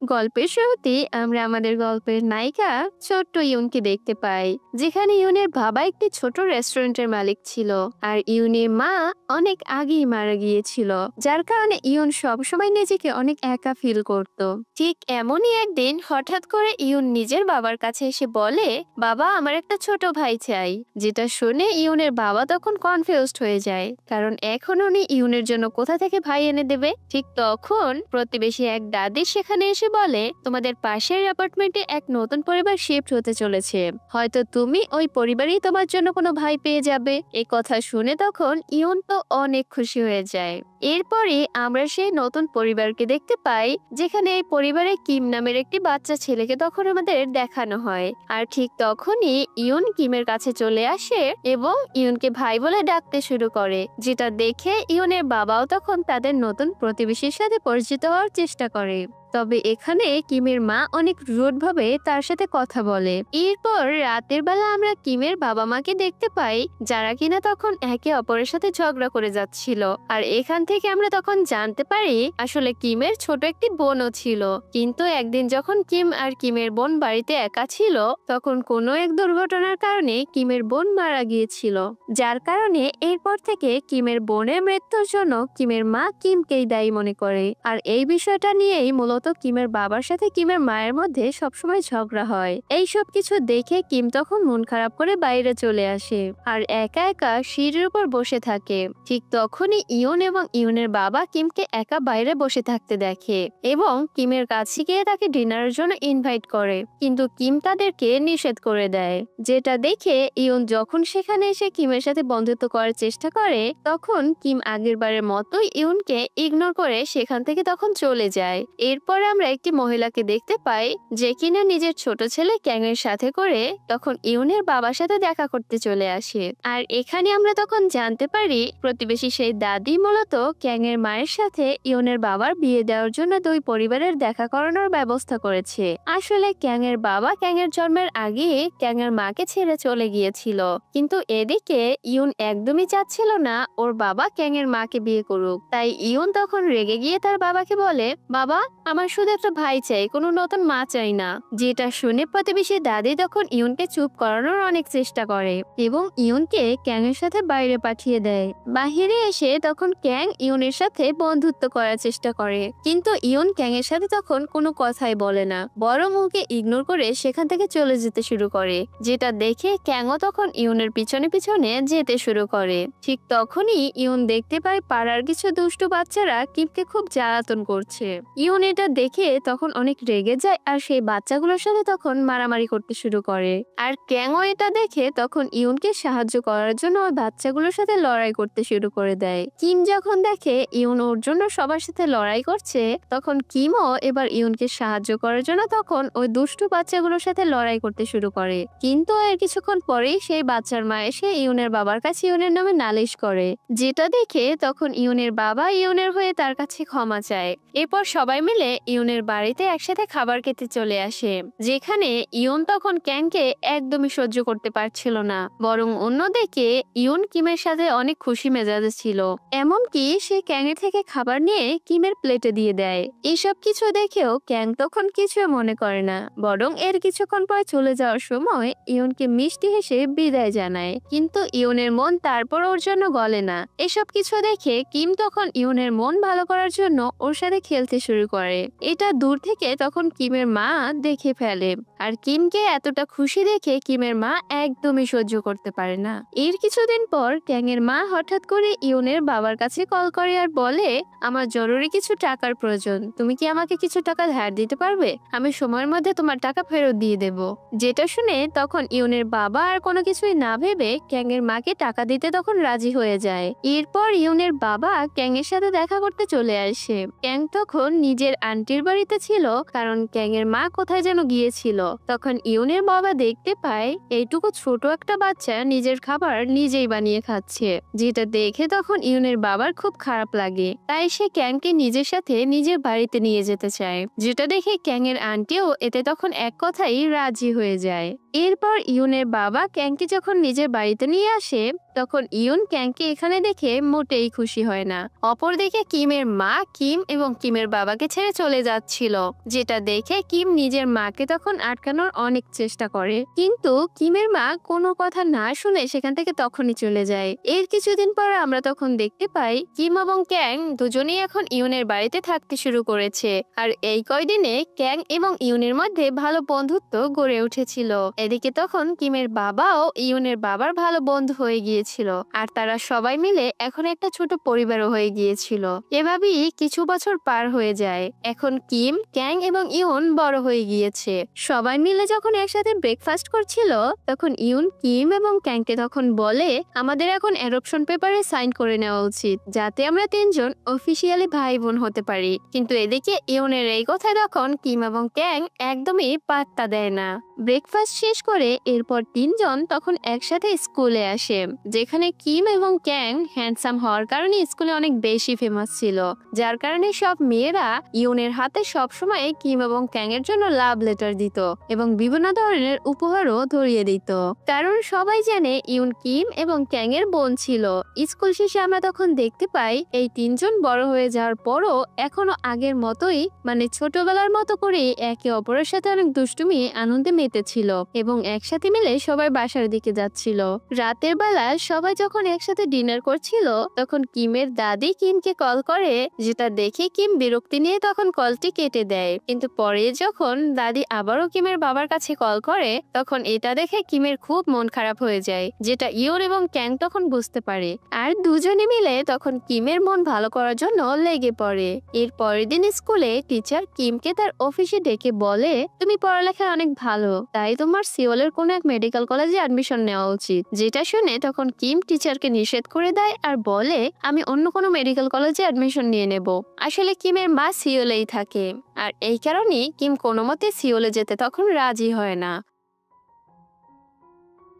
গল্পের শুরুতে আমরা আমাদের গল্পের নায়িকা ছোট্ট ইউনকে দেখতে পাই, যেখানে ইউনের বাবা একটি ছোট রেস্টুরেন্টের মালিক ছিল আর ইউনের মা অনেক আগেই মারা গিয়েছিল, যার কারণে ইউন সবসময় নিজেকে অনেক একা ফিল করত। ঠিক এমনই একদিন হঠাৎ করে ইউন নিজের বাবার কাছে এসে বলে, বাবা, আমার একটা ছোট ভাই চাই। যেটা শুনে ইউনের বাবা তখন কনফিউজড হয়ে যায়, কারণ এখন উনি ইউনের জন্য কোথা থেকে ভাই এনে দেবে। ঠিক তখন প্রতিবেশী এক দাদি সেখানে এসে বলে, তোমাদের পাশের অ্যাপার্টমেন্টে এক নতুন পরিবার শিফট হতে চলেছে, হয়তো তুমি ওই পরিবারই তোমার জন্য কোনো ভাই পেয়ে যাবে। এই কথা শুনে তখন ইউন তো অনেক খুশি হয়ে যায়। এরপরে আমরা সেই নতুন পরিবারকে দেখতে পাই, যেখানে এই পরিবারে কিম নামের একটি বাচ্চা ছেলেকে তখন আমাদের দেখানো হয়। আর ঠিক তখনই ইউন কিমের কাছে চলে আসে এবং ইউনকে ভাই বলে ডাকতে শুরু করে, যেটা দেখে ইউনের বাবাও তখন তাদের নতুন প্রতিবেশীর সাথে পরিচিত হওয়ার চেষ্টা করে। তবে এখানে কিমের মা অনেক রুড ভাবে তার সাথে কথা বলে। এরপর রাতের বেলা আমরা কিমের বাবা মাকে দেখতে পাই, যারা কিনা তখন একে অপরের সাথে ঝগড়া করে যাচ্ছিল। আর এখান থেকে আমরা তখন জানতে পারি আসলে কিমের ছোট একটি বোনও ছিল, কিন্তু একদিন যখন কিম আর কিমের বোন বাড়িতে একা ছিল, তখন কোনো এক দুর্ঘটনার কারণে কিমের বোন মারা গিয়েছিল, যার কারণে এরপর থেকে কিমের বোনের মৃত্যুর জন্য কিমের মা কিমকেই দায়ী মনে করে। আর এই বিষয়টা নিয়েই মূলত কিমের বাবার সাথে কিমের মায়ের মধ্যে সবসময় ঝগড়া হয়। এই সব কিছু দেখে কিম তখন মন খারাপ করে বাইরে চলে আসে আর একা একা সিঁড়ির উপর বসে থাকে। ঠিক তখনই ইউন এবং ইউনের বাবা কিমকে একা বাইরে বসে থাকতে দেখে এবং কিমের কাছে গিয়ে তাকে ডিনারের জন্য ইনভাইট করে, কিন্তু কিম তাদেরকে নিষেধ করে দেয়। যেটা দেখে ইউন যখন সেখানে এসে কিমের সাথে বন্ধুত্ব করার চেষ্টা করে, তখন কিম আগের বারের মতোই ইউনকে ইগনোর করে সেখান থেকে তখন চলে যায়। এরপর আমরা একটি মহিলাকে দেখতে পাই, যে কিনা নিজের ছোট ছেলে ক্যাং এর সাথে করে তখন ইউনের বাবার সাথে দেখা করতে চলে আসে। আর এখানে আমরা তখন জানতে পারি প্রতিবেশী সেই দাদি মূলত ক্যাং এর মায়ের সাথে ইউনের বাবার বিয়ে দেওয়ার জন্য দুই পরিবারের দেখা করানোর ব্যবস্থা করেছে। আসলে ক্যাং এর বাবা ক্যাং এর জন্মের আগে ক্যাং এর মাকে ছেড়ে চলে গিয়েছিল, কিন্তু এদিকে ইউন একদমই চাচ্ছিল না ওর বাবা ক্যাং এর মাকে বিয়ে করুক। তাই ইউন তখন রেগে গিয়ে তার বাবাকে বলে, বাবা, আমার শুধু একটা ভাই চাই, কোনো নতুন মা চাই না। যেটা শুনে প্রতিবেশী দাদি তখন ইউনকে চুপ করানোর অনেক চেষ্টা করে এবং ইউনকে ক্যাং এর সাথে বাইরে পাঠিয়ে দেয়। বাহিরে এসে তখন ক্যাং ইউনের সাথে বন্ধুত্ব করার চেষ্টা করে, কিন্তু ইউন ক্যাং এর সাথে তখন কোনো কথাই বলে না, বরং ওকে ইগনোর করে সেখান থেকে চলে যেতে শুরু করে। যেটা দেখে ক্যাংও তখন ইউনের পিছনে পিছনে যেতে শুরু করে। ঠিক তখনই ইউন দেখতে পায় পাড়ার কিছু দুষ্টু বাচ্চারা কিমকে খুব জ্বালাতন করছে। ইউন এটা দেখে তখন অনেক রেগে যায় আর সেই বাচ্চাগুলোর সাথে তখন মারামারি করতে শুরু করে। আর ক্যাংও এটা দেখে তখন ইউনকে সাহায্য করার জন্য ওই বাচ্চাগুলোর সাথে লড়াই করতে শুরু করে দেয়। কিম যখন দেখে ইউন ওর জন্য সবার সাথে লড়াই করছে, তখন কিমও এবার ইউনকে সাহায্য করার জন্য তখন ওই দুষ্টু বাচ্চাগুলোর সাথে লড়াই করতে শুরু করে। কিন্তু এর কিছুক্ষণ পরেই সেই বাচ্চার মা এসে ইউনের বাবার কাছে ইউনের নামে নালিশ করে, যেটা দেখে তখন ইউনের বাবা ইউনের হয়ে তার কাছে ক্ষমা চায়। এরপর সবাই মিলে ইউনের বাড়িতে একসাথে খাবার খেতে চলে আসে, যেখানে ইউন তখন ক্যাংকে একদমই সহ্য করতে পারছিল না, বরং অন্যদিকে ইউন কিমের সাথে অনেক খুশি মেজাজে ছিল। এমনকি সে ক্যাংয়ের থেকে খাবার নিয়ে কিমের প্লেটে দিয়ে দেয়। এইসব কিছু দেখেও ক্যাং তখন কিছু মনে করে না, বরং এর কিছুক্ষণ পর চলে যাওয়ার সময় ইউনকে মিষ্টি হেসে বিদায় জানায়। কিন্তু ইউনের মন তারপর ওর জন্য গলে না। এসব কিছু দেখে কিম তখন ইউনের মন ভালো করার জন্য ওর সাথে খেলতে শুরু করে। এটা দূর থেকে তখন কিমের মা দেখে ফেলে, আর কিমকে এতটা খুশি দেখে কিমের মা একদমই সহ্য করতে পারে না। এর কিছুদিন পর ক্যাং এর মা হঠাৎ করে ইউনের বাবার কাছে কল করে আর বলে, আমার জরুরি কিছু টাকার প্রয়োজন, তুমি কি আমাকে কিছু টাকা ধার দিতে পারবে? আমি সময়ের মধ্যে তোমার টাকা ফেরত দিয়ে দেব। যেটা শুনে তখন ইউনের বাবা আর কোনো কিছুই না ভেবে ক্যাং এর মাকে টাকা দিতে তখন রাজি হয়ে যায়। এরপর ইউনের বাবা ক্যাং এর সাথে দেখা করতে চলে আসে। ক্যাং তখন নিজের আন্টির বাড়িতে ছিল, কারণ ক্যাং এর মা কোথায় যেন গিয়েছিল। তখন ইউনের বাবা দেখতে পায় এইটুকু ছোট একটা বাচ্চা নিজের খাবার নিজেই বানিয়ে খাচ্ছে, যেটা দেখে তখন ইউনের বাবার খুব খারাপ লাগে। তাই সে ক্যাংকে নিজের সাথে নিজের বাড়িতে নিয়ে যেতে চায়, যেটা দেখে ক্যাং এর আন্টিও এতে তখন এক কথাই রাজি হয়ে যায়। এরপর ইউনের বাবা ক্যাংকে যখন নিজের বাড়িতে নিয়ে আসে তখন ইউন ক্যাংকে এখানে দেখে মোটেই খুশি হয় না। অপরদিকে কিমের মা কিম এবং কিমের বাবাকে ছেড়ে চলে যাচ্ছিল, যেটা দেখে কিম নিজের মাকে তখন আটকানোর অনেক চেষ্টা করে, কিন্তু কিমের মা কোনো কথা না শুনে সেখান থেকে তখনই চলে যায়। এর কিছুদিন পর আমরা তখন দেখতে পাই কিম এবং ক্যাং দুজনেই এখন ইউনের বাড়িতে থাকতে শুরু করেছে। আর এই কয়দিনে ক্যাং এবং ইউনের মধ্যে ভালো বন্ধুত্ব গড়ে উঠেছিল। এদিকে তখন কিমের বাবাও ইউনের বাবার ভালো বন্ধু হয়ে গিয়েছিল, আর তারা সবাই মিলে এখন একটা ছোট পরিবারও হয়ে গিয়েছিল। এভাবেই কিছু বছর পার হয়ে যায়। এখন কিম, ক্যাং এবং ইউন বড় হয়ে গিয়েছে। সবাই মিলে যখন একসাথে ব্রেকফাস্ট করছিল তখন ইউন কিম এবং ক্যাংকে তখন বলে আমাদের এখন অ্যাডপশন পেপারে সাইন করে নেওয়া উচিত, যাতে আমরা তিনজন অফিসিয়ালি ভাই বোন হতে পারি। কিন্তু এদিকে ইউনের এই কথায় তখন কিম এবং ক্যাং একদমই পাত্তা দেয় না। ব্রেকফাস্ট শেষ করে এরপর তিনজন তখন একসাথে স্কুলে আসে, যেখানে কিম এবং ক্যাং হ্যান্ডসাম হওয়ার কারণে স্কুলে অনেক বেশি ফেমাস ছিল, যার কারণে সব মেয়েরা ইউনের হাতে সবসময় কিম এবং ক্যাং এর জন্য লাভ লেটার দিত এবং বিভিন্ন ধরনের উপহারও ধরিয়ে দিত, কারণ সবাই জানে ইউন কিম এবং ক্যাং এর বোন ছিল। স্কুল শেষে আমরা তখন দেখতে পাই এই তিনজন বড় হয়ে যাওয়ার পরও এখনো আগের মতোই, মানে ছোটবেলার মতো করে একে অপরের সাথে অনেক দুষ্টুমি আনন্দে মেতেছিল এবং একসাথে মিলে সবাই বাসার দিকে যাচ্ছিল। রাতের বেলা সবাই যখন একসাথে ডিনার করছিল তখন কিমের দাদি কিমকে কল করে, যেটা দেখে কিম বিরক্তি নিয়ে তখন কলটি কেটে দেয়। কিন্তু পরে যখন দাদি আবারও কিমের বাবার কাছে কল করে তখন এটা দেখে কিমের খুব মন খারাপ হয়ে যায়, যেটা ইউন এবং ক্যাং তখন বুঝতে পারে। আর দুজনে মিলে তখন কিমের মন ভালো করার জন্য লেগে পড়ে। এর পরের দিন স্কুলে টিচার কিমকে তার অফিসে ডেকে বলে তুমি পড়ালেখায় অনেক ভালো, তাই তোমার সিওলের কোনো এক মেডিকেল কলেজে অ্যাডমিশন নেওয়া উচিত। যেটা শুনে তখন কিম টিচারকে নিষেধ করে দেয় আর বলে আমি অন্য কোনো মেডিকেল কলেজে অ্যাডমিশন নিয়ে নেব। আসলে কিমের মা সিওলেই থাকে, আর এই কারণেই কিম কোনো মতে সিওলে যেতে তখন রাজি হয় না।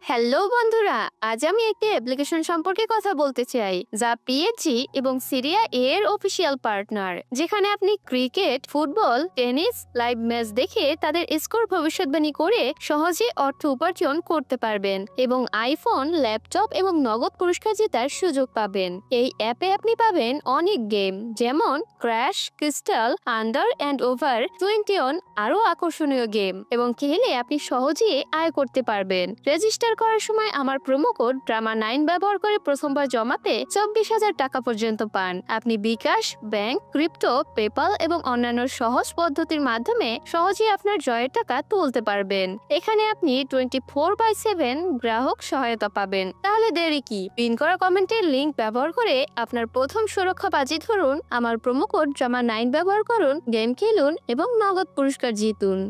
হ্যালো বন্ধুরা, আজ আমি একটি অ্যাপ্লিকেশন সম্পর্কে কথা বলতে চাই যা পিএসজি এবং সিরিয়া এর অফিসিয়াল পার্টনার, যেখানে আপনি cricket, football, tennis live match দেখে তাদের স্কোর ভবিষ্যৎবাণী করে সহজে অর্থ উপার্জন করতে পারবেন এবং আইফোন, ল্যাপটপ এবং নগদ পুরস্কার জেতার সুযোগ পাবেন। এই অ্যাপে আপনি পাবেন অনেক গেম যেমন crash, crystal, under and over 21, আরো আকর্ষণীয় গেম, এবং খেলে আপনি সহজেই আয় করতে পারবেন। রেজিস্টার করার সময় আমার প্রোমো কোড ড্রামা9 ব্যবহার করে প্রথমবার জমাতে 24,000 টাকা পর্যন্ত পান। আপনি বিকাশ, ব্যাংক, ক্রিপ্টো, পেপাল এবং অন্যান্য সহজ পদ্ধতির মাধ্যমে সহজেই আপনার জয়ের টাকা তুলতে পারবেন। এখানে আপনি 24/7 গ্রাহক সহায়তা পাবেন। তাহলে দেরি কি? পিন করা কমেন্টের লিংক ব্যবহার করে আপনার প্রথম সুরক্ষা বাজি ধরুন, আমার প্রোমো কোড ড্রামা9 ব্যবহার করুন, গেম খেলুন এবং নগদ পুরস্কার জিতুন।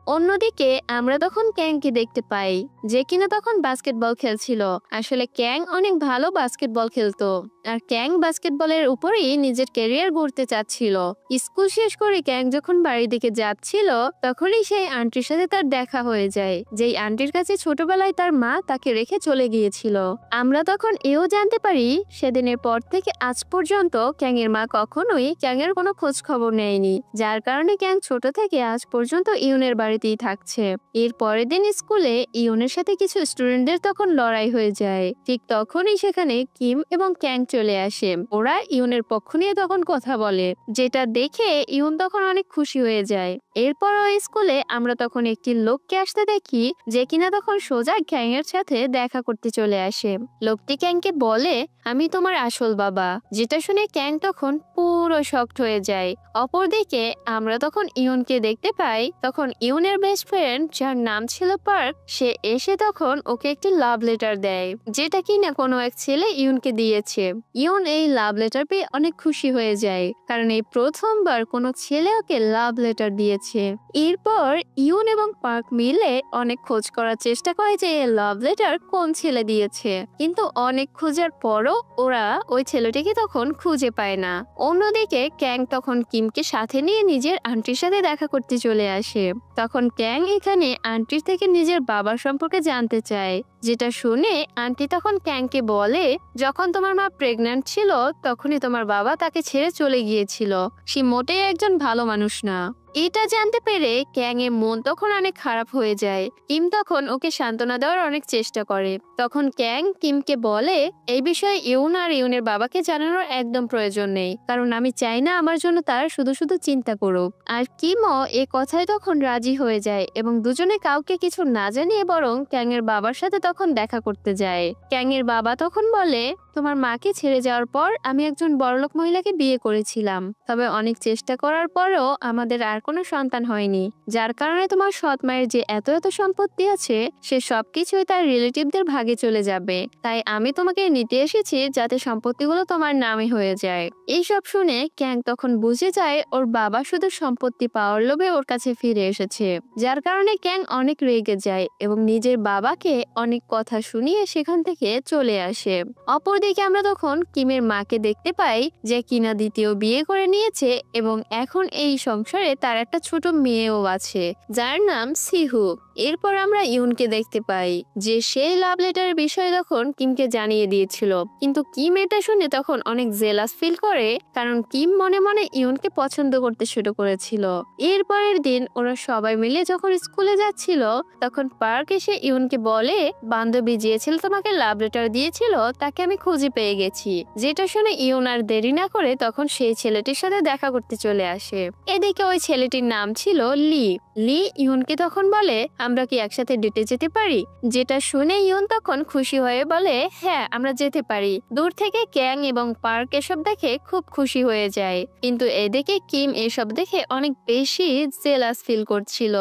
অন্যদিকে আমরা তখন ক্যাংকে দেখতে পাই, যে কিনা তখন বাস্কেটবল খেলছিল। আসলে ক্যাং অনেক ভালো বাস্কেটবল খেলতো, আর ক্যাং বাস্কেটবলের উপরেই নিজের ক্যারিয়ার গড়তে চাচ্ছিল। স্কুল শেষ করে ক্যাং যখন বাড়ির দিকে যাচ্ছিল তখনই সেই আন্টির সাথে তার দেখা হয়ে যায়, যেই আন্টির কাছে ছোটবেলায় তার মা তাকে রেখে চলে গিয়েছিল। আমরা তখন এও জানতে পারি সেদিনের পর থেকে আজ পর্যন্ত ক্যাং এর মা কখনোই ক্যাং এর কোনো খোঁজ খবর নেয়নি, যার কারণে ক্যাং ছোট থেকে আজ পর্যন্ত ইউনের বাড়িতেই থাকছে। এর পরের দিন স্কুলে ইউনের সাথে কিছু স্টুডেন্টদের তখন লড়াই হয়ে যায়। ঠিক তখনই সেখানে কিম এবং ক্যাং চলে আসে। ওরা ইউনের পক্ষ নিয়ে তখন কথা বলে, যেটা দেখে ইউন তখন অনেক খুশি হয়ে যায়। এরপর ওই স্কুলে আমরা তখন একটি লোককে আসতে দেখি, যে কিনা তখন সোজা ক্যাং এর সাথে দেখা করতে চলে আসে। লোকটি ক্যাংকে বলে আমি তোমার আসল বাবা, যেটা শুনে ক্যাং তখন পুরো শকড হয়ে যায়। অপরদিকে আমরা তখন ইউনকে দেখতে পাই, তখন ইউনের বেস্ট ফ্রেন্ড যার নাম ছিল পার্ক, সে এসে তখন ওকে একটি লাভ লেটার দেয়, যেটা কিনা কোনো এক ছেলে ইউনকে দিয়েছে। ইউন এই লাভ লেটার পেয়ে অনেক খুশি হয়ে যায়, কারণ এই প্রথমবার কোনো ছেলে ওকে লাভ লেটার দিয়েছে। এরপর ইউন এবং পার্ক মিলে অনেক খোঁজ করার চেষ্টা করে যে এই লাভ লেটার কোন ছেলে দিয়েছে, কিন্তু অনেক খোঁজার পরও ওরা ওই ছেলেটিকে তখন খুঁজে পায় না। অন্যদিকে ক্যাং তখন কিমকে সাথে নিয়ে নিজের আন্টির সাথে দেখা করতে চলে আসে। তখন ক্যাং এখানে আন্টির থেকে নিজের বাবার সম্পর্কে জানতে চায়, যেটা শুনে আন্টি তখন ক্যাংকে বলে যখন তোমার মা প্রেগন্যান্ট ছিল তখনই তোমার বাবা তাকে ছেড়ে চলে গিয়েছিল। সে মোটেই একজন ভালো মানুষ না। এটা জানতে পেরে ক্যাং এর মন তখন অনেক খারাপ হয়ে যায়। কিম তখন ওকে সান্ত্বনা দেওয়ার অনেক চেষ্টা করে। তখন ক্যাং কিমকে বলে, এই বিষয়ে ইউন আর ইউনের বাবাকে জানানোর একদম প্রয়োজন নেই, কারণ আমি চাই না আমার জন্য তার শুধু শুধু চিন্তা করুক। আর কিমও এ কথায় তখন রাজি হয়ে যায় এবং দুজনে কাউকে কিছু না জানিয়ে বরং ক্যাং এর বাবার সাথে তখন দেখা করতে যায়। ক্যাং এর বাবা তখন বলে, তোমার মাকে ছেড়ে যাওয়ার পর আমি একজন বড়লোক মহিলাকে বিয়ে করেছিলাম, তবে অনেক চেষ্টা করার পরেও আমাদের আর কোনো সন্তান হয়নি, যার কারণে তোমার সৎ মায়ের যে এত এত সম্পত্তি আছে সে সবকিছুই তার রিলেটিভদের ভাগে চলে যাবে। তাই আমি তোমাকে নিতে এসেছি যাতে সম্পত্তিগুলো তোমার নামে হয়ে যায়। এইসব শুনে ক্যাং তখন বুঝে যায় ওর বাবা শুধু সম্পত্তি পাওয়ার লোভে ওর কাছে ফিরে এসেছে, যার কারণে ক্যাং অনেক রেগে যায় এবং নিজের বাবাকে অনেক কথা শুনিয়ে সেখান থেকে চলে আসে। অপরদিকে আমরা তখন কিমের মাকে দেখতে পাই যে কিনা দ্বিতীয় বিয়ে করে নিয়েছে এবং এখন এই সংসারে তার একটা ছোট মেয়েও আছে যার নাম সিহু। এরপর আমরা ইউনকে দেখতে পাই যে সে লাভ লেটারের বিষয়ে তখন কিমকে জানিয়ে দিয়েছিল, কিন্তু কিম এটা শুনে তখন অনেক জেলাস ফিল করে, কারণ কিম মনে মনে ইউনকে পছন্দ করতে শুরু করেছিল। এরপরের দিন ওরা সবাই মিলে যখন স্কুলে যাচ্ছিল তখন পার্ক এসে ইউনকে বলে, বান্ধবী যে ছেলে তোমাকে লাভ লেটার দিয়েছিল তাকে আমি খুঁজে পেয়ে গেছি। যেটা শুনে ইউন আর দেরি না করে তখন সেই ছেলেটির সাথে দেখা করতে চলে আসে। এদিকে ওই ছেলেটির নাম ছিল লি। লি ইউনকে তখন বলে, আমরা কি একসাথে ডেটে যেতে পারি? যেটা শুনে ইউন তখন খুশি হয়ে বলে, হ্যাঁ আমরা যেতে পারি। দূর থেকে ক্যাং এবং পার্ক এসব দেখে খুব খুশি হয়ে যায়, কিন্তু এদিকে কিম এসব দেখে অনেক বেশি জেলাস ফিল করছিল।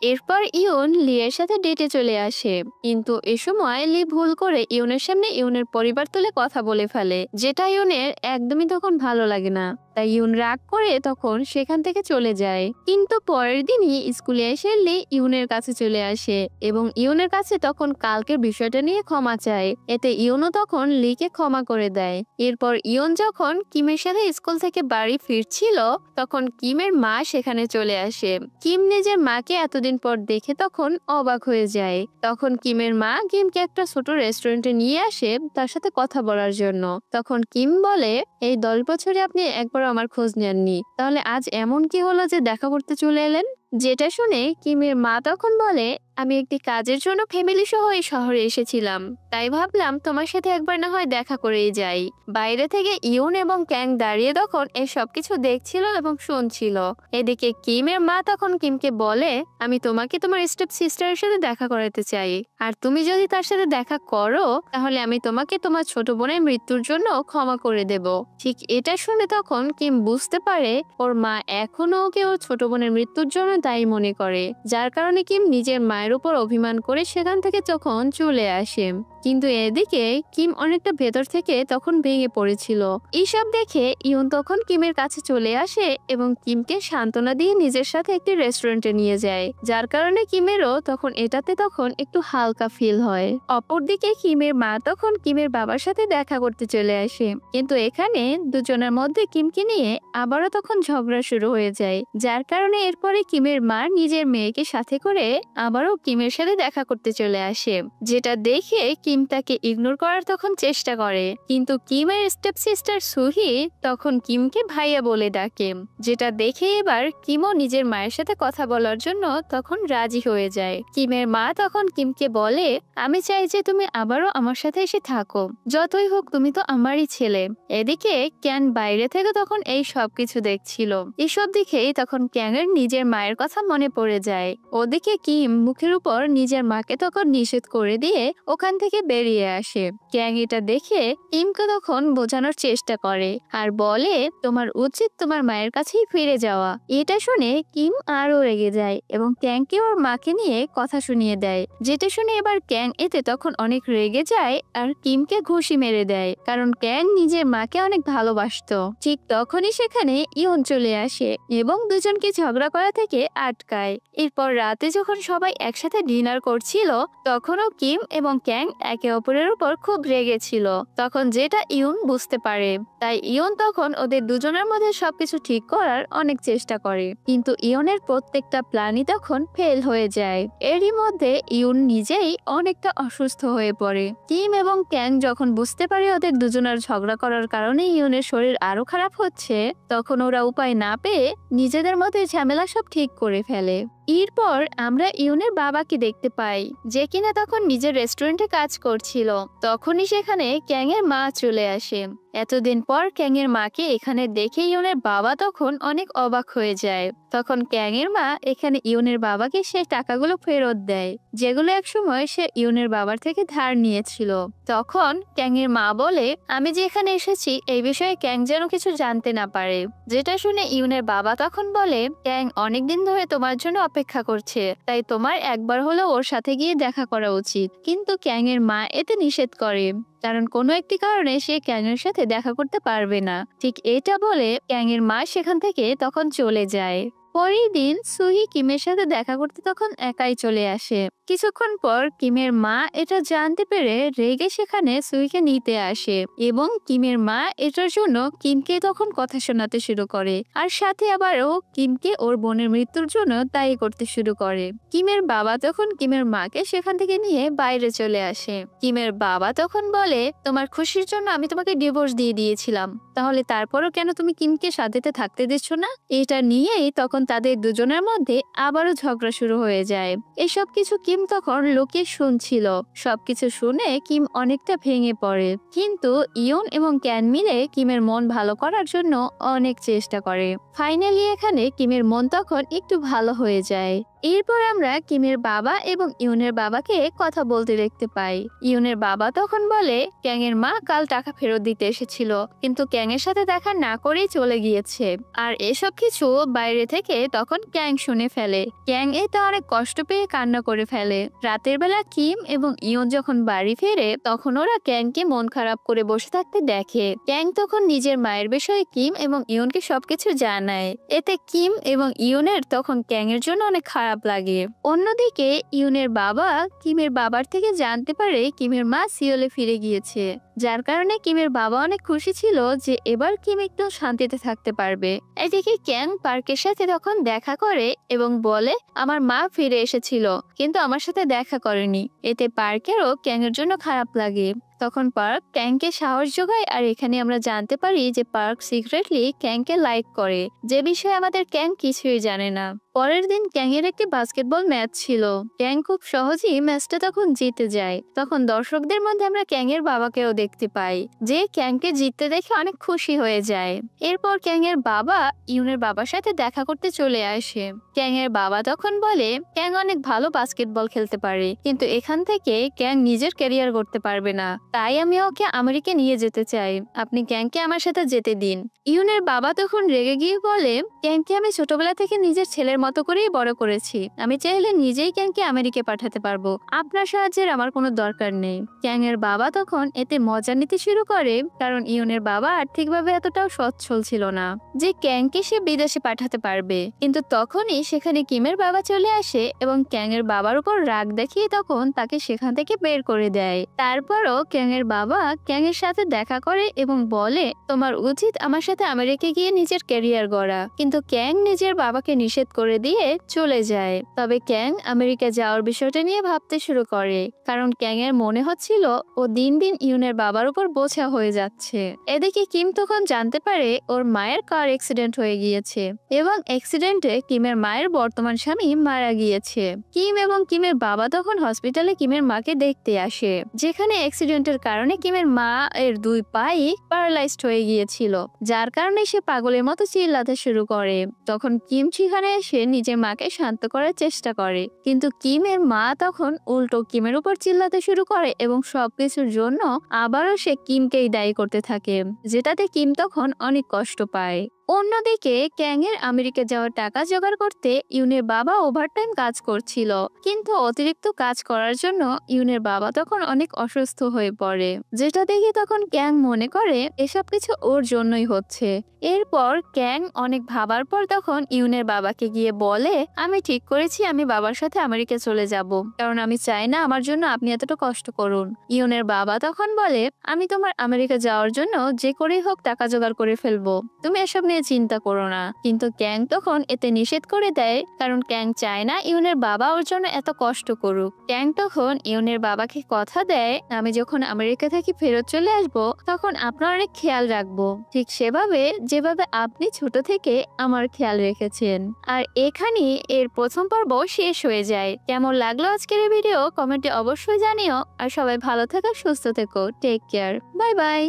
এরপর ইউন লি এর সাথে ডেটে চলে আসে, কিন্তু এ সময় লি ভুল করে ইউনের সামনে ইউনের পরিবার তুলে কথা বলে ফেলে, যেটা ইউনের একদমই তখন ভালো লাগে না। তাই ইউন রাগ করে তখন সেখান থেকে চলে যায়। কিন্তু পরের দিনই স্কুলে এসে লি ইউনের কাছে চলে আসে এবং ইউনের কাছে তখন কালকের বিষয়টা নিয়ে ক্ষমা চায়। এতে ইউনও তখন লিকে ক্ষমা করে দেয়। এরপর ইউন যখন কিমের সাথে স্কুল থেকে বাড়ি ফিরছিল তখন কিমের মা সেখানে চলে আসে। কিম নিজের মাকে এতদিন পর দেখে তখন অবাক হয়ে যায়। তখন কিমের মা কিমকে একটা ছোট রেস্টুরেন্টে নিয়ে আসে তার সাথে কথা বলার জন্য। তখন কিম বলে, এই 10 বছরে আপনি একবার আমার খোঁজ নেননি, তাহলে আজ এমন কি হলো যে দেখা করতে চলে এলেন? যেটা শুনে কিমের মা তখন বলে, আমি একটি কাজের জন্য ফ্যামিলি সহ এই শহরে এসেছিলাম, তাই ভাবলাম তোমার সাথে একবার না হয় দেখা করেই যাই। বাইরে থেকে ইউন এবং ক্যাং দাঁড়িয়ে তখন এই সবকিছু দেখছিল এবং শুনছিল। এদিকে কিমের মা তখন কিমকে বলে, আমি তোমাকে তোমার স্টেপ সিস্টারের সাথে দেখা করাতে চাই, আর তুমি যদি তার সাথে দেখা করো তাহলে আমি তোমাকে তোমার ছোট বোনের মৃত্যুর জন্য ক্ষমা করে দেব। ঠিক এটা শুনে তখন কিম বুঝতে পারে ওর মা এখনো ওকে ওর ছোট বোনের মৃত্যুর জন্য দায়ী মনে করে, যার কারণে কিম নিজের মায়ের উপর অভিমান করে সেখান থেকে তখন চলে আসে। কিন্তু এদিকে কিম অনেকটা ভেতর থেকে তখন ভেঙে পড়েছিল। এইসব দেখে ইউন তখন কিমের কাছে চলে আসে এবং কিমকে সান্ত্বনা দিয়ে নিজের সাথে একটি রেস্টুরেন্টে নিয়ে যায়, যার কারণে কিমেরও তখন এটাতে তখন একটু হালকা ফিল হয়। অপরদিকে কিমের মা তখন কিমের বাবার সাথে দেখা করতে চলে আসে, কিন্তু এখানে দুজনের মধ্যে কিমকে নিয়ে আবারও তখন ঝগড়া শুরু হয়ে যায়, যার কারণে এরপরে কিমের মা নিজের মেয়েকে সাথে করে আবারও কিমের সাথে দেখা করতে চলে আসে। যেটা দেখে কিম তাকে ইগনোর করার তখন চেষ্টা করে, কিন্তু কিমের স্টেপ সিস্টার সুহি তখন কিমকে ভাইয়া বলে ডাকে, যেটা দেখে এবার কিমও নিজের মায়ের সাথে কথা বলার জন্য তখন রাজি হয়ে যায়। কিমের মা তখন কিমকে বলে, আমি চাই যে তুমি আবারও আমার সাথে এসে থাকো, যতই হোক তুমি তো আমারই ছেলে। এদিকে ক্যান বাইরে থেকে তখন এই সবকিছু দেখছিল। এসব দেখেই তখন ক্যাংয়ের নিজের মায়ের কথা মনে পড়ে যায়। ওদিকে কিম মুখের উপর নিজের মাকে তখন নিষেধ করে দিয়ে ওখান থেকে বেরিয়ে আসে। ক্যাং এটা দেখে কিমকে তখন বোঝানোর চেষ্টা করে আর বলে, তোমার উচিত তোমার মায়ের কাছেই ফিরে যাওয়া। এটা শুনে কিম আরো রেগে যায় এবং ক্যাংকে ওর মাকে নিয়ে কথা শুনিয়ে দেয়, যেটা শুনে এবার ক্যাং এতে তখন অনেক রেগে যায় আর কিমকে ঘুষি মেরে দেয়, কারণ ক্যাং নিজের মাকে অনেক ভালোবাসতো। ঠিক তখনই সেখানে ইয়ন চলে আসে এবং দুজনকে ঝগড়া করা থেকে আটকায়। এরপর রাতে যখন সবাই একসাথে ডিনার করছিল তখনও কিম এবং ক্যাং একে অপরের উপর খুব রেগেছিল। তখন যেটা ইউন বুঝতে পারে, তাই ইউন তখন ওদের দুজনের মধ্যে সবকিছু ঠিক করার অনেক চেষ্টা করে, কিন্তু ইউনের প্রত্যেকটা প্ল্যানই তখন ফেল হয়ে যায়। এরই মধ্যে ইউন নিজেই অনেকটা অসুস্থ হয়ে পড়ে। কিম এবং ক্যাং যখন বুঝতে পারে ওদের দুজনের ঝগড়া করার কারণে ইউনের শরীর আরো খারাপ হচ্ছে, তখন ওরা উপায় না পেয়ে নিজেদের মধ্যে ঝামেলা সব ঠিক করে ফেলে। এরপর আমরা ইউনের বাবাকে দেখতে পাই, যে কিনা তখন নিজের রেস্টুরেন্টে কাজ করছিল। তখনই সেখানে ক্যাং এর মা চলে আসে। এতদিন পর ক্যাং এর মাকে এখানে দেখে ইউনের বাবা তখন অনেক অবাক হয়ে যায়। তখন ক্যাং এর মা এখানে ইউনের বাবাকে সেই টাকাগুলো ফেরত দেয়, যেগুলো একসময় সে ইউনের বাবার থেকে ধার নিয়েছিল। তখন ক্যাং এর মা বলে, আমি যে এখানে এসেছি এই বিষয়ে ক্যাং যেন কিছু জানতে না পারে। যেটা শুনে ইউনের বাবা তখন বলে, ক্যাং অনেকদিন ধরে তোমার জন্য অপেক্ষা করছে, তাই তোমার একবার হলেও ওর সাথে গিয়ে দেখা করা উচিত। কিন্তু ক্যাং এর মা এতে নিষেধ করে, কারণ কোনো একটি কারণে সে ক্যাং এর সাথে দেখা করতে পারবে না। ঠিক এটা বলে ক্যাং এর মা সেখান থেকে তখন চলে যায়। পরের দিন সুহি কিমের সাথে দেখা করতে তখন একাই চলে আসে। কিছুক্ষণ পর কিমের মা এটা জানতে পেরে রেগে সেখানে সুহিকে নিতে আসে, এবং কিমের মা এটার জন্য কিমকে তখন কথা শোনাতে শুরু করে, আর সাথে আবারও কিমকে ওর বোনের মৃত্যুর জন্য দায়ী করতে শুরু করে। কিমের বাবা তখন কিমের মাকে সেখান থেকে নিয়ে বাইরে চলে আসে। কিমের বাবা তখন বলে, তোমার খুশির জন্য আমি তোমাকে ডিভোর্স দিয়ে দিয়েছিলাম, তাহলে তারপরও কেন তুমি কিমকে সাথে থাকতে দিচ্ছ না? এটা নিয়েই তখন তাদের দুজনের মধ্যে আবারও ঝগড়া শুরু হয়ে যায়। এসব কিছু কিম তখন লোকে শুনছিল। সবকিছু শুনে কিম অনেকটা ভেঙে পড়ে, কিন্তু ইয়ন এবং ক্যান মিলে কিমের মন ভালো করার জন্য অনেক চেষ্টা করে। ফাইনালি এখানে কিমের মন তখন একটু ভালো হয়ে যায়। এরপর আমরা কিমের বাবা এবং ইউনের বাবাকে কথা বলতে দেখতে পাই। ইউনের বাবা তখন বলে, ক্যাং এর মা কাল টাকা ফেরত দিতে এসেছিল, কিন্তু ক্যাং এর সাথে দেখা না করেই চলে গিয়েছে। আর এসব কিছু বাইরে থেকে তখন ক্যাং শুনে ফেলে। ক্যাং এতে অনেক কষ্ট পেয়ে কান্না করে ফেলে। রাতের বেলা কিম এবং ইয়ন যখন বাড়ি ফেরে তখন ওরা ক্যাংকে মন খারাপ করে বসে থাকতে দেখে। ক্যাং তখন নিজের মায়ের বিষয়ে কিম এবং ইয়নকে সবকিছু জানায়। এতে কিম এবং ইয়নের তখন ক্যাং এর জন্য অনেক খারাপ লাগে। অন্যদিকে ইউনের বাবা কিমের বাবার থেকে জানতে পারে কিমের মা সিওলে ফিরে গিয়েছে, যার কারণে কিমের বাবা অনেক খুশি ছিল যে এবার কিম একটু শান্তিতে থাকতে পারবে। এদিকে ক্যাং পার্কের সাথে তখন দেখা করে এবং বলে, আমার মা ফিরে এসেছিল কিন্তু আমার সাথে দেখা করেনি। এতে পার্কেরও ক্যাং এর জন্য খারাপ লাগে। তখন পার্ক ক্যাংকে সাহস যোগায়, আর এখানে আমরা জানতে পারি যে পার্ক সিক্রেটলি ক্যাংকে লাইক করে, যে বিষয়ে আমাদের ক্যাং কিছুই জানে না। পরের দিন ক্যাং এর একটি বাস্কেটবল ম্যাচ ছিল। ক্যাং খুব সহজেই ম্যাচটা তখন জিতে যায়। তখন দর্শকদের মধ্যে আমরা ক্যাং এর বাবাকেও দেখতে পাই, যে ক্যাংকে জিততে দেখে অনেক খুশি হয়ে যায়। এরপর ক্যাং এর বাবা ইউনের বাবার সাথে দেখা করতে চলে আসে। ক্যাং এর বাবা তখন বলে, ক্যাং অনেক ভালো বাস্কেটবল খেলতে পারে, কিন্তু এখান থেকে ক্যাং নিজের ক্যারিয়ার করতে পারবে না, তাই আমি ওকে আমেরিকা নিয়ে যেতে চাই। আপনি ক্যাংকে আমার সাথে যেতে দিন। ইউনের বাবা তখন রেগে গিয়ে বলে, ক্যাংকে আমি ছোটবেলা থেকে নিজের ছেলের মতো করেই বড় করেছি, আমি চাইলে নিজেই ক্যাংকে আমেরিকা পাঠাতে পারবো, আপনার সাহায্যের আমার কোনো দরকার নেই। ক্যাং এর বাবা তখন এতে মজা নিতে শুরু করে, কারণ ইউনের বাবা আর্থিকভাবে এতটাও সচ্ছল ছিল না যে ক্যাংকে সে বিদেশে পাঠাতে পারবে। কিন্তু তখনই সেখানে কিমের বাবা চলে আসে এবং ক্যাং এর বাবার উপর রাগ দেখিয়ে তখন তাকে সেখান থেকে বের করে দেয়। তারপরও ক্যাং এর বাবা ক্যাং এর সাথে দেখা করে এবং বলে, তোমার উচিত আমার সাথে আমেরিকা গিয়ে নিজের ক্যারিয়ার গড়া। কিন্তু ক্যাং নিজের বাবাকে নিষেধ করে দিয়ে চলে যায়। তবে ক্যাং আমেরিকা যাওয়ার বিষয়টা নিয়ে ভাবতে শুরু করে, কারণ ক্যাং এর মনে হচ্ছিল ও দিন দিন ইউনের বাবার উপর বোঝা হয়ে যাচ্ছে। এদিকে কিম তখন জানতে পারে ওর মায়ের কার অ্যাক্সিডেন্ট হয়ে গিয়েছে এবং অ্যাক্সিডেন্টে কিমের মায়ের বর্তমান স্বামী মারা গিয়েছে। কিম এবং কিমের বাবা তখন হসপিটালে কিমের মাকে দেখতে আসে, যেখানে অ্যাক্সিডেন্টের কারণে কিমের মা এর দুই পাই প্যারালাইজড হয়ে গিয়েছিল, যার কারণে সে পাগলের মতো চিল্লাতে শুরু করে। তখন কিম সেখানে এসে নিজের মাকে শান্ত করার চেষ্টা করে, কিন্তু কিমের মা তখন উল্টো কিমের উপর চিল্লাতে শুরু করে এবং সবকিছুর জন্য আবারও সে কিমকেই দায়ী করতে থাকে, যেটাতে কিম তখন অনেক কষ্ট পায়। অন্যদিকে ক্যাং এর আমেরিকা যাওয়ার টাকা জোগাড় করতে ইউনের বাবা ওভারটাইম কাজ করছিল, কিন্তু অতিরিক্ত কাজ করার জন্য ইউনের বাবা তখন অনেক অসুস্থ হয়ে পড়ে, যেটা দেখে তখন ক্যাং মনে করে এসব কিছু ওর জন্যই হচ্ছে। এরপর ক্যাং অনেক ভাবার পর তখন ইউনের বাবাকে গিয়ে বলে, আমি ঠিক করেছি আমি বাবার সাথে আমেরিকা চলে যাব, কারণ আমি চাই না আমার জন্য আপনি এতটা কষ্ট করুন। ইউনের বাবা তখন বলে, আমি তোমার আমেরিকা যাওয়ার জন্য যে করেই হোক টাকা জোগাড় করে ফেলবো, তুমি এসব নিয়ে চিন্তা করো না। কিন্তু ক্যাং তখন এতে নিষেধ করে দেয়, কারণ ক্যাং চায় না ইউনের বাবা ওর জন্য এত কষ্ট করুক। ক্যাং তখন ইউনের বাবাকে কথা দেয়, আমি যখন আমেরিকা থেকে ফেরত চলে আসবো তখন আপনার অনেক খেয়াল রাখবো, ঠিক সেভাবে যেভাবে আপনি ছোট থেকে আমার খেয়াল রেখেছেন। আর এখানে এর প্রথম পর্ব শেষ হয়ে যায়। কেমন লাগলো আজকের এই ভিডিও কমেন্টে অবশ্যই জানিও। আর সবাই ভালো থেকো, সুস্থ থেকো, টেক কেয়ার, বাই বাই।